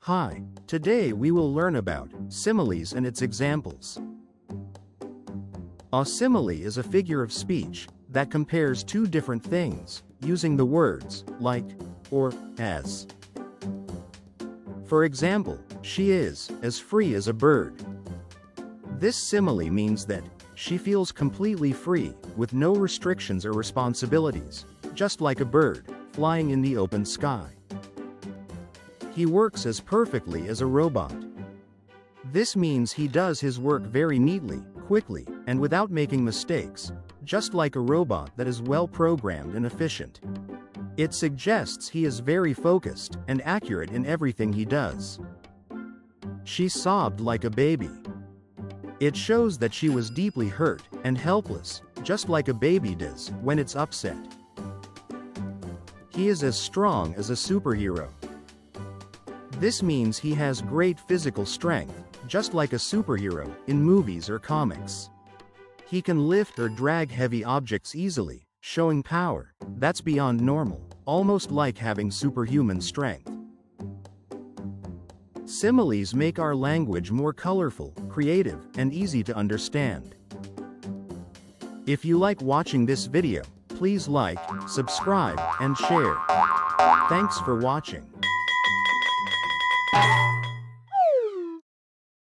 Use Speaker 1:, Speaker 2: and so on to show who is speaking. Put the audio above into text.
Speaker 1: Hi, today we will learn about similes and its examples. A simile is a figure of speech that compares two different things, using the words like or as. For example, she is as free as a bird. This simile means that she feels completely free, with no restrictions or responsibilities, just like a bird flying in the open sky. He works as perfectly as a robot. This means he does his work very neatly, quickly, and without making mistakes, just like a robot that is well programmed and efficient. It suggests he is very focused and accurate in everything he does. She sobbed like a baby. It shows that she was deeply hurt and helpless, just like a baby does when it's upset. He is as strong as a superhero. This means he has great physical strength, just like a superhero in movies or comics. He can lift or drag heavy objects easily, showing power that's beyond normal, almost like having superhuman strength. Similes make our language more colorful, creative, and easy to understand. If you like watching this video, please like, subscribe, and share. Thanks for watching.